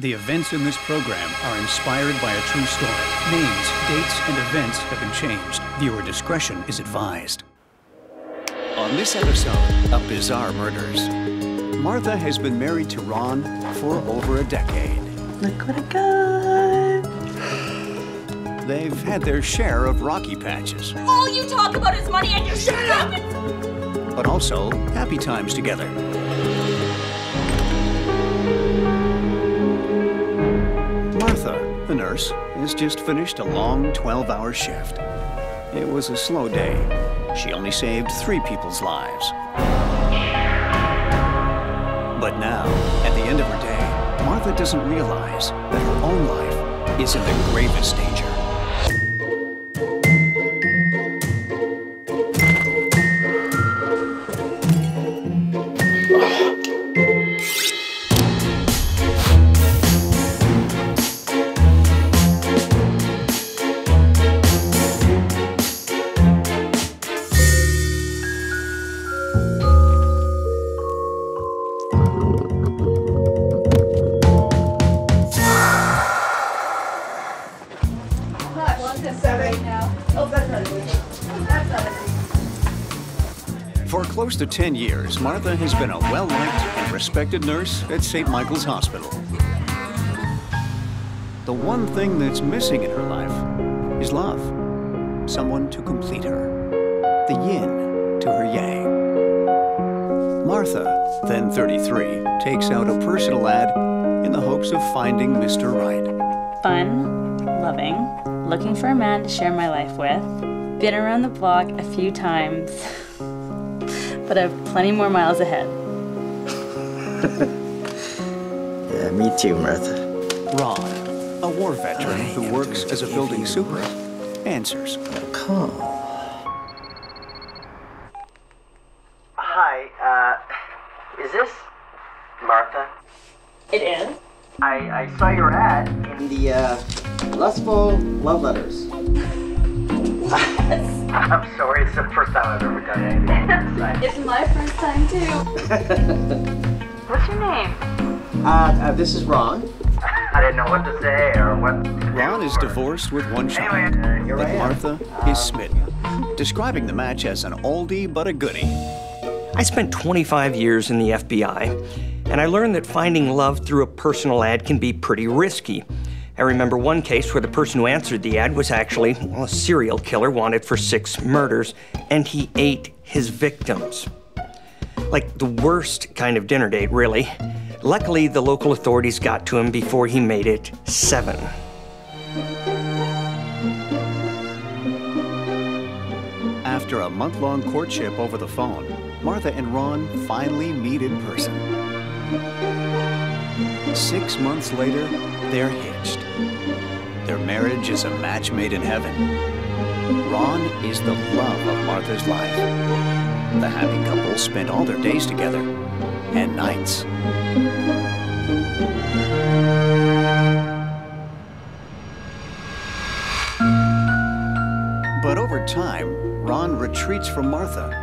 The events in this program are inspired by a true story. Names, dates, and events have been changed. Viewer discretion is advised. On this episode of Bizarre Murders, Martha has been married to Ron for over a decade. Look what I got! They've had their share of rocky patches. All you talk about is money and your shut up! But also happy times together. Martha, the nurse, has just finished a long 12-hour shift. It was a slow day. She only saved 3 people's lives. But now, at the end of her day, Martha doesn't realize that her own life is in the gravest danger. For close to 10 years, Martha has been a well-liked and respected nurse at St. Michael's Hospital. The one thing that's missing in her life is love. Someone to complete her. The yin to her yang. Martha, then 33, takes out a personal ad in the hopes of finding Mr. Right. Fun, loving, looking for a man to share my life with. Been around the block a few times. But I have plenty more miles ahead. Yeah, me too, Martha. Ron, a war veteran who works as a building super, answers. Come. Hi, is this Martha? It is? I saw your ad in the, Lustful Love Letters. I'm sorry, it's the first time I've ever done anything. It's my first time too. What's your name? This is Ron. I didn't know what to say or what to do. Ron is divorced with 1 child, here but I am. Martha is smitten, describing the match as an oldie but a goodie. I spent 25 years in the FBI, and I learned that finding love through a personal ad can be pretty risky. I remember one case where the person who answered the ad was actually, a serial killer wanted for 6 murders, and he ate his victims. Like the worst kind of dinner date, really. Luckily, the local authorities got to him before he made it 7. After a month-long courtship over the phone, Martha and Ron finally meet in person. 6 months later, they're hitched. Their marriage is a match made in heaven. Ron is the love of Martha's life. The happy couple spend all their days together, and nights. But over time, Ron retreats from Martha,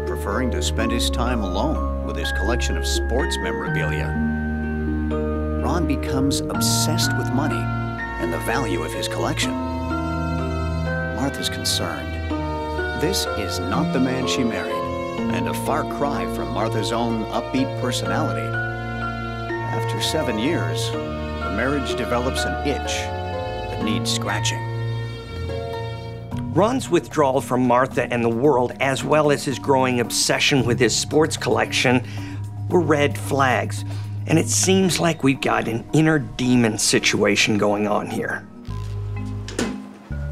preferring to spend his time alone with his collection of sports memorabilia. Ron becomes obsessed with money and the value of his collection. Martha's concerned. This is not the man she married, and a far cry from Martha's own upbeat personality. After 7 years, the marriage develops an itch that needs scratching. Ron's withdrawal from Martha and the world, as well as his growing obsession with his sports collection, were red flags. And it seems like we've got an inner demon situation going on here.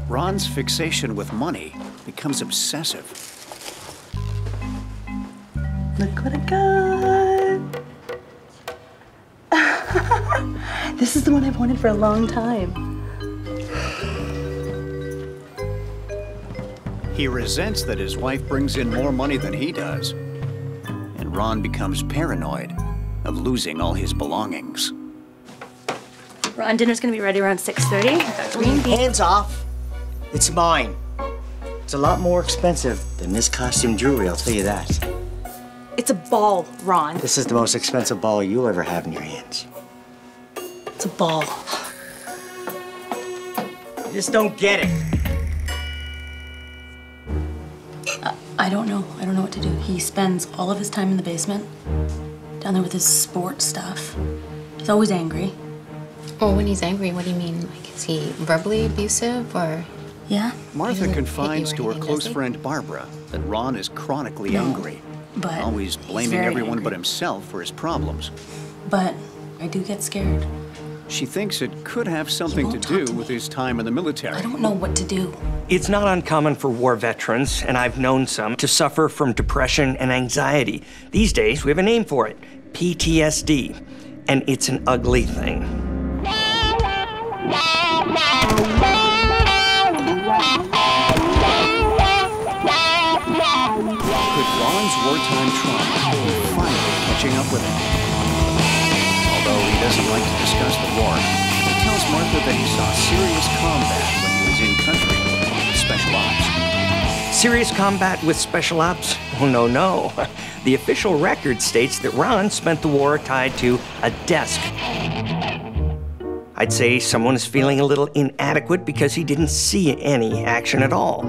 Ron's fixation with money becomes obsessive. Look what I got! This is the one I've wanted for a long time. He resents that his wife brings in more money than he does. And Ron becomes paranoid of losing all his belongings. Ron, dinner's gonna be ready around 6:30. Green bean. Hands off. It's mine. It's a lot more expensive than this costume jewelry, I'll tell you that. It's a ball, Ron. This is the most expensive ball you'll ever have in your hands. It's a ball. You just don't get it. I don't know. I don't know what to do. He spends all of his time in the basement, down there with his sports stuff. He's always angry. Well, when he's angry, what do you mean? Like, is he verbally abusive or? Yeah. Martha confides to her anything, close does he? friend Barbara that Ron is chronically angry, But always he's blaming very everyone but angry. himself for his problems. But I do get scared. She thinks it could have something to won't talk do to with me. his time in the military. I don't know what to do. It's not uncommon for war veterans, and I've known some, to suffer from depression and anxiety. These days, we have a name for it, PTSD, and it's an ugly thing. Could Ron's wartime trauma be finally catching up with him? Although he doesn't like to discuss the war, he tells Martha that he saw serious combat when he was in country with Special Ops. Serious combat with special ops? Oh, no, no. The official record states that Ron spent the war tied to a desk. I'd say someone is feeling a little inadequate because he didn't see any action at all.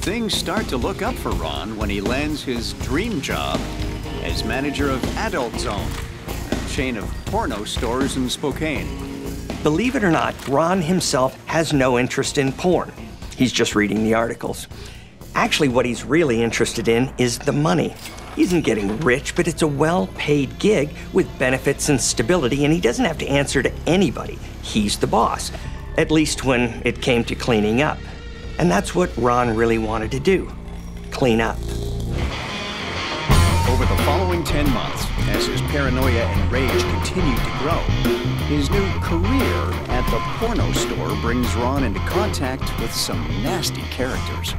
Things start to look up for Ron when he lands his dream job as manager of Adult Zone, a chain of porno stores in Spokane. Believe it or not, Ron himself has no interest in porn. He's just reading the articles. Actually, what he's really interested in is the money. He isn't getting rich, but it's a well-paid gig with benefits and stability, and he doesn't have to answer to anybody. He's the boss, at least when it came to cleaning up. And that's what Ron really wanted to do, clean up. Over the following 10 months, as his paranoia and rage continued to grow, his new career at the porno store brings Ron into contact with some nasty characters.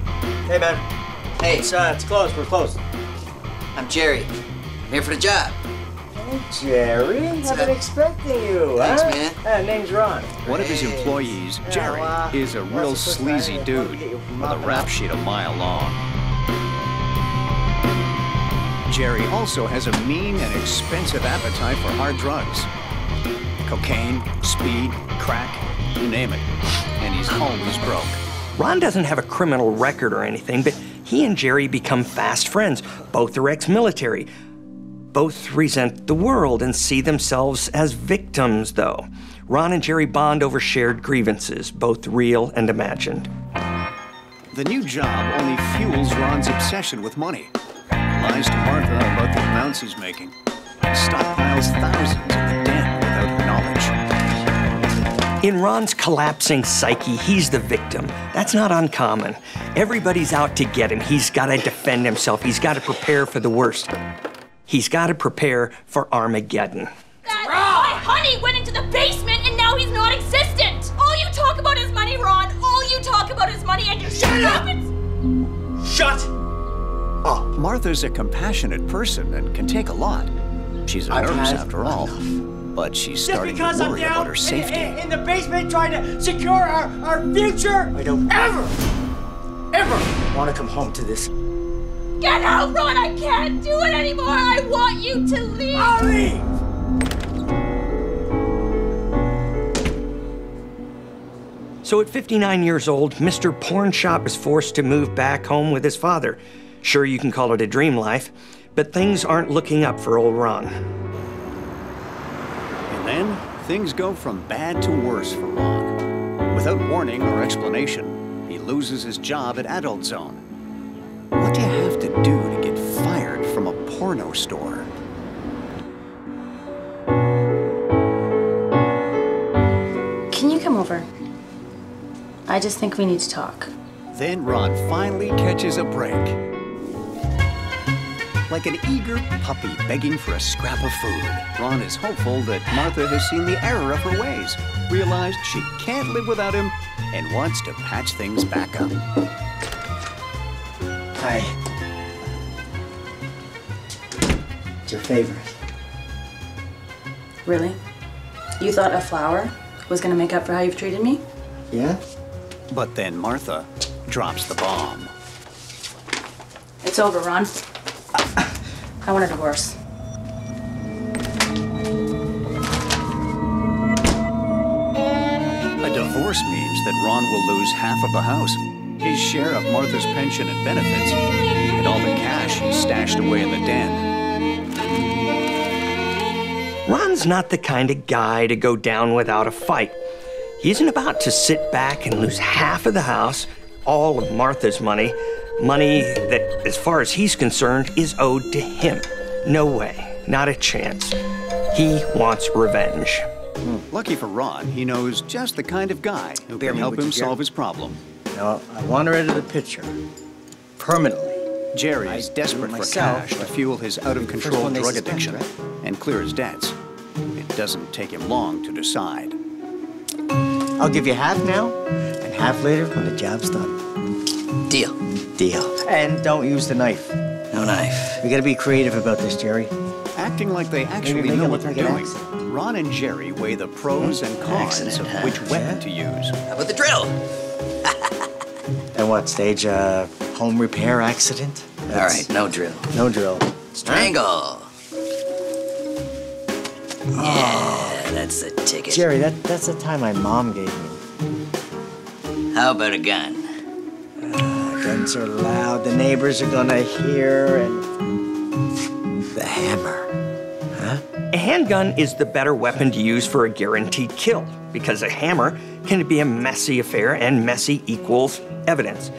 Hey, man. Hey, it's closed. We're closed. I'm Jerry. I'm here for the job. Hey, Jerry. I've been expecting you. Thanks, huh? man. Name's Ron. One of his employees, Jerry, is a real sleazy dude with a rap sheet a mile long. Jerry also has a mean and expensive appetite for hard drugs. Cocaine, speed, crack, you name it. And he's always broke. Ron doesn't have a criminal record or anything, but he and Jerry become fast friends. Both are ex-military. Both resent the world and see themselves as victims, though. Ron and Jerry bond over shared grievances, both real and imagined. The new job only fuels Ron's obsession with money. He lies to Martha about the amounts he's making. He stockpiles thousands in the den without her knowledge. In Ron's collapsing psyche, he's the victim. That's not uncommon. Everybody's out to get him. He's got to defend himself. He's got to prepare for the worst. He's got to prepare for Armageddon. My honey went into the basement and now he's non-existent. All you talk about is money, Ron. All you talk about is money and you shut up. Shut up. Martha's a compassionate person and can take a lot. She's a nurse after all, but she's starting to worry about her safety. In the basement trying to secure our future, I don't ever want to come home to this. Get out, Ron. I can't do it anymore. I want you to leave. I'll leave. So at 59 years old, Mr. Pornshop is forced to move back home with his father. Sure, you can call it a dream life, but things aren't looking up for old Ron. And then, things go from bad to worse for Ron. Without warning or explanation, he loses his job at Adult Zone. What do you have to do to get fired from a porno store? Can you come over? I just think we need to talk. Then Ron finally catches a break. Like an eager puppy begging for a scrap of food, Ron is hopeful that Martha has seen the error of her ways, realized she can't live without him, and wants to patch things back up. Hi. It's your favorite. Really? You thought a flower was gonna make up for how you've treated me? Yeah? But then Martha drops the bomb. It's over, Ron. I want a divorce. A divorce means that Ron will lose half of the house, his share of Martha's pension and benefits, and all the cash he's stashed away in the den. Ron's not the kind of guy to go down without a fight. He isn't about to sit back and lose half of the house, all of Martha's money that, as far as he's concerned, is owed to him. No way, not a chance. He wants revenge. Lucky for Ron, he knows just the kind of guy who can help him solve his problem. Now, I want her out of the picture. Permanently. Jerry's desperate for cash to fuel his out-of-control drug addiction and clear his debts. It doesn't take him long to decide. I'll give you half now, and half later when the job's done. Deal. Deal. And don't use the knife. No knife. We gotta be creative about this, Jerry. Acting like they actually know what they're doing, Ron and Jerry weigh the pros and cons of which weapon to use. How about the drill? And what, stage a home repair accident? All right, no drill. No drill. Strangle. Yeah, that's the ticket. Jerry, that's the time my mom gave me. How about a gun? Guns are loud, the neighbors are gonna hear, and the hammer. Huh? A handgun is the better weapon to use for a guaranteed kill, because a hammer can be a messy affair, and messy equals evidence.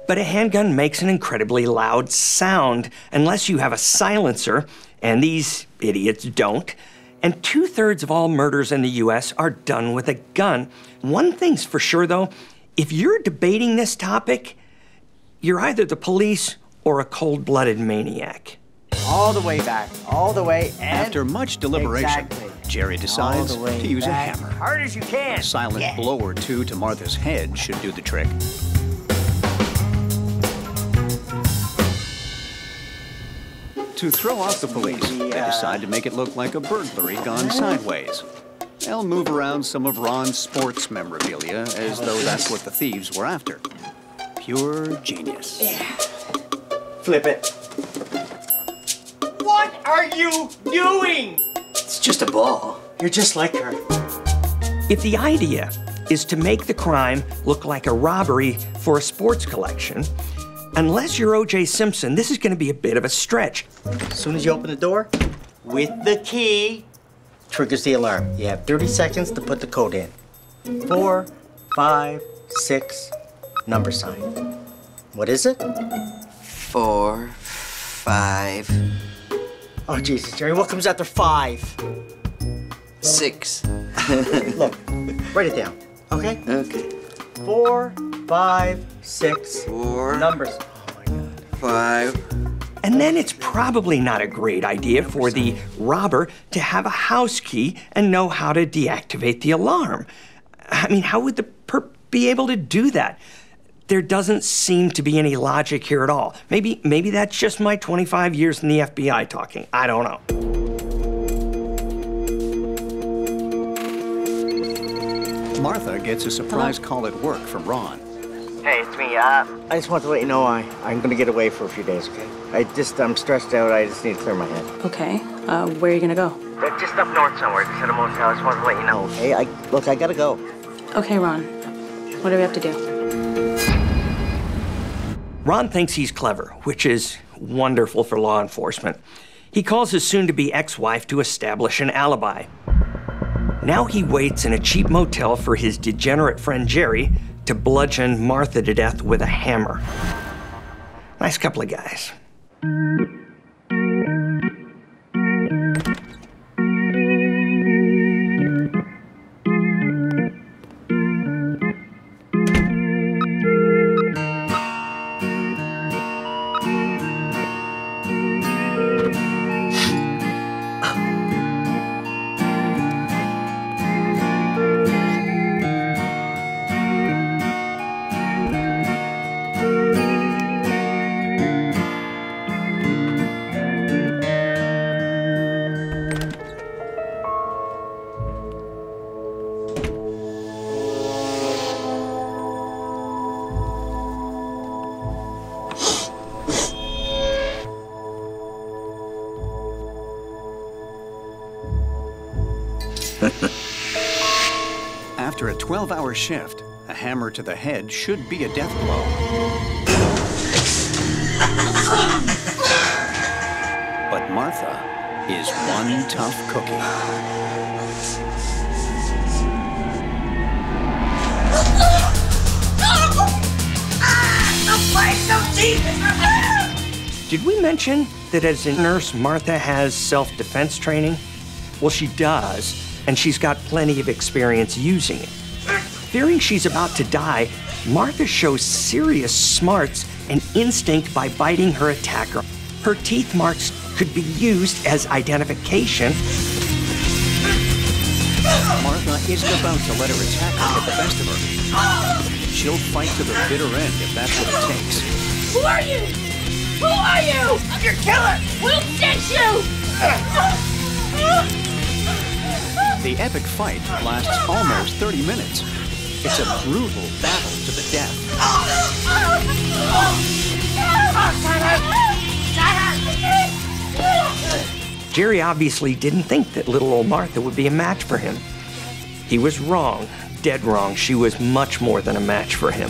But a handgun makes an incredibly loud sound unless you have a silencer, and these idiots don't. And 2/3 of all murders in the US are done with a gun. One thing's for sure, though, if you're debating this topic, you're either the police or a cold-blooded maniac. All the way back, all the way, and... After much deliberation, Exactly. Jerry decides to use a hammer. Hard as you can. A silent blow or two to Martha's head should do the trick. To throw off the police, they decide to make it look like a burglary gone sideways. They'll move around some of Ron's sports memorabilia as though that's what the thieves were after. Pure genius. Flip it. What are you doing? It's just a ball. You're just like her. If the idea is to make the crime look like a robbery for a sports collection, unless you're O.J. Simpson, this is going to be a bit of a stretch. As soon as you open the door, with the key, triggers the alarm. You have 30 seconds to put the code in. 4, 5, 6, number sign. What is it? 4, 5, Oh, Jesus, Jerry, what comes after 5? 6. Look, write it down, okay? Okay. 4, 5, 6, 4, numbers. Oh, my God. 5. And then it's probably not a great idea for the robber to have a house key and know how to deactivate the alarm. I mean, how would the perp be able to do that? There doesn't seem to be any logic here at all. Maybe that's just my 25 years in the FBI talking. I don't know. Martha gets a surprise call at work from Ron. Hey, it's me. I just want to let you know I'm going to get away for a few days, okay? I'm stressed out. I just need to clear my head. Okay, where are you gonna go? Just up north somewhere, just at a motel. I just wanted to let you know, okay? Look, I got to go. Okay, Ron, what do we have to do? Ron thinks he's clever, which is wonderful for law enforcement. He calls his soon-to-be ex-wife to establish an alibi. Now he waits in a cheap motel for his degenerate friend Jerry to bludgeon Martha to death with a hammer. Nice couple of guys. 12-hour shift, a hammer to the head should be a death blow. But Martha is one tough cookie. Did we mention that as a nurse, Martha has self-defense training? Well, she does, and she's got plenty of experience using it. Fearing she's about to die, Martha shows serious smarts and instinct by biting her attacker. Her teeth marks could be used as identification. Martha isn't about to let her attacker get the best of her. She'll fight to the bitter end if that's what it takes. Who are you? Who are you? I'm your killer! We'll get you! The epic fight lasts almost 30 minutes. It's a brutal battle to the death. Jerry obviously didn't think that little old Martha would be a match for him. He was wrong, dead wrong. She was much more than a match for him.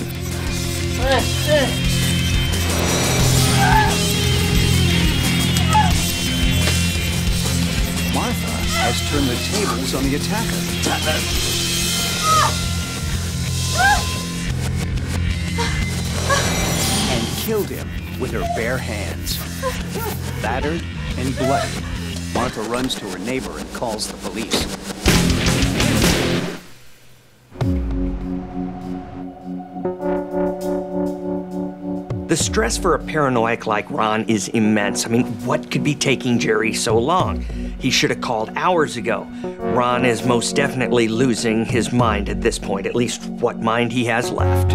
Martha has turned the tables on the attacker. And killed him with her bare hands. Battered and bloody, Martha runs to her neighbor and calls the police. The stress for a paranoiac like Ron is immense. I mean, what could be taking Jerry so long? He should have called hours ago. Ron is most definitely losing his mind at this point, at least what mind he has left.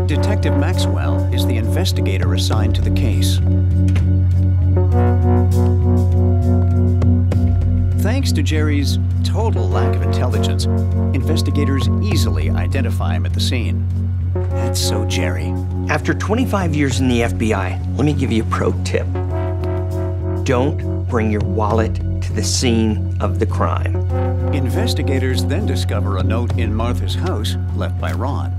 Detective Maxwell is the investigator assigned to the case. Thanks to Jerry's total lack of intelligence, investigators easily identify him at the scene. That's so Jerry. After 25 years in the FBI, let me give you a pro tip. Don't bring your wallet to the scene of the crime. Investigators then discover a note in Martha's house left by Ron.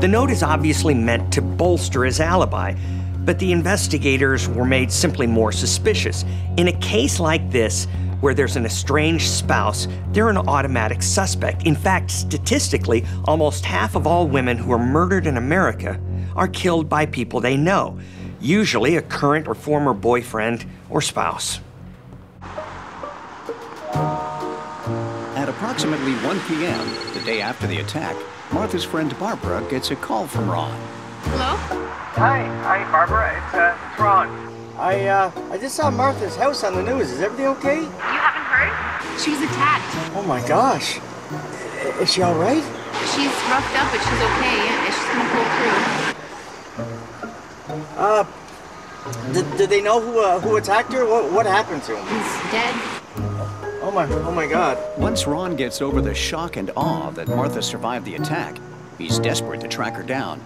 The note is obviously meant to bolster his alibi, but the investigators were made simply more suspicious. In a case like this, where there's an estranged spouse, they're an automatic suspect. In fact, statistically, almost half of all women who are murdered in America are killed by people they know, usually a current or former boyfriend or spouse. At approximately 1 p.m., the day after the attack, Martha's friend Barbara gets a call from Ron. Hello? Hi, Barbara. It's Ron. I just saw Martha's house on the news. Is everything okay? You haven't heard? She's attacked. Oh my gosh. Is she all right? She's roughed up, but she's okay. Yeah, she's gonna pull through. Did they know who attacked her? What happened to him? He's dead. Oh my God. Once Ron gets over the shock and awe that Martha survived the attack, he's desperate to track her down.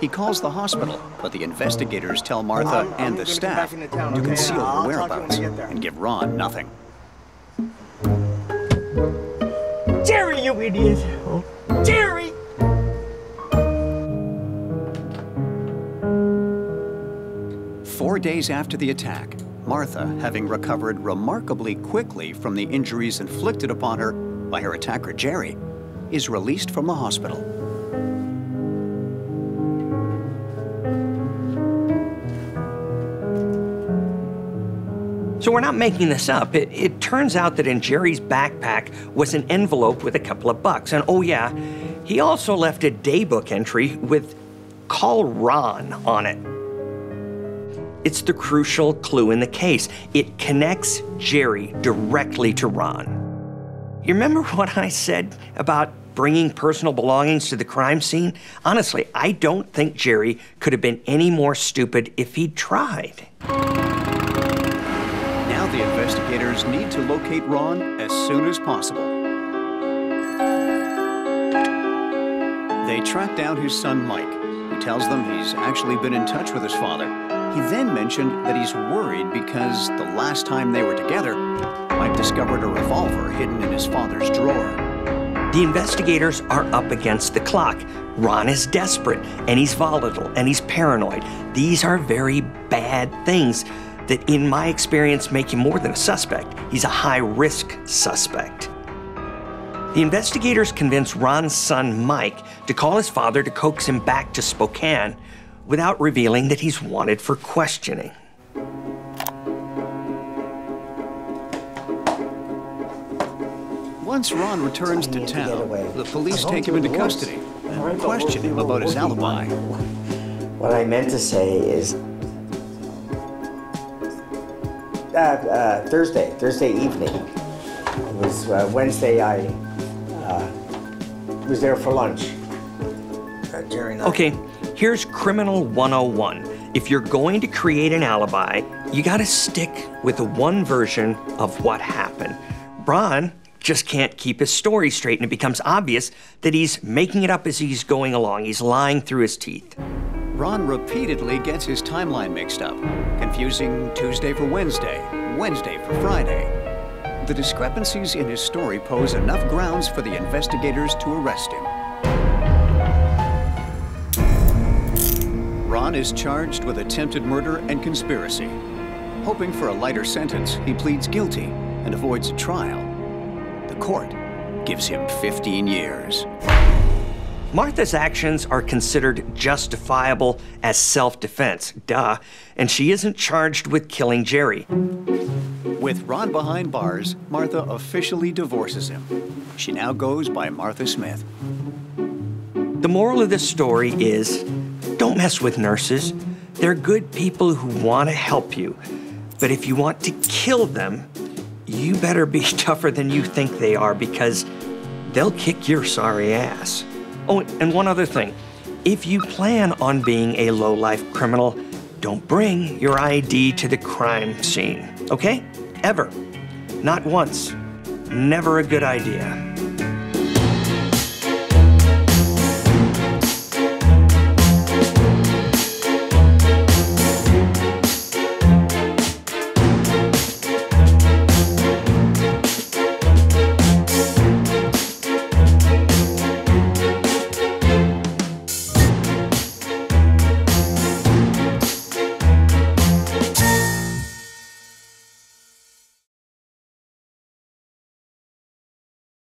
He calls the hospital, but the investigators tell Martha and the staff to conceal her whereabouts and give Ron nothing. Jerry, you idiot! Jerry! Four days after the attack, Martha, having recovered remarkably quickly from the injuries inflicted upon her by her attacker Jerry, is released from the hospital. So we're not making this up. It turns out that in Jerry's backpack was an envelope with a couple of bucks. And oh yeah, he also left a daybook entry with "Call Ron" on it. It's the crucial clue in the case. It connects Jerry directly to Ron. You remember what I said about bringing personal belongings to the crime scene? Honestly, I don't think Jerry could have been any more stupid if he'd tried. Now the investigators need to locate Ron as soon as possible. They track down his son Mike, who tells them he's actually been in touch with his father. He then mentioned that he's worried because the last time they were together, Mike discovered a revolver hidden in his father's drawer. The investigators are up against the clock. Ron is desperate, and he's volatile, and he's paranoid. These are very bad things that, in my experience, make him more than a suspect. He's a high-risk suspect. The investigators convince Ron's son, Mike, to call his father to coax him back to Spokane without revealing that he's wanted for questioning. Once Ron returns to town, the police take him into custody and question him about his alibi. What I meant to say is Thursday evening. It was Wednesday. I was there for lunch. Jerry and I. Okay, here's Criminal 101. If you're going to create an alibi, you gotta stick with the one version of what happened. Ron just can't keep his story straight, and it becomes obvious that he's making it up as he's going along. He's lying through his teeth. Ron repeatedly gets his timeline mixed up, confusing Tuesday for Wednesday, Wednesday for Friday. The discrepancies in his story pose enough grounds for the investigators to arrest him. Ron is charged with attempted murder and conspiracy. Hoping for a lighter sentence, he pleads guilty and avoids a trial. The court gives him 15 years. Martha's actions are considered justifiable as self-defense, duh, and she isn't charged with killing Jerry. With Ron behind bars, Martha officially divorces him. She now goes by Martha Smith. The moral of this story is, don't mess with nurses. They're good people who want to help you. But if you want to kill them, you better be tougher than you think they are, because they'll kick your sorry ass. Oh, and one other thing. If you plan on being a low-life criminal, don't bring your ID to the crime scene, okay? Ever. Not once. Never a good idea.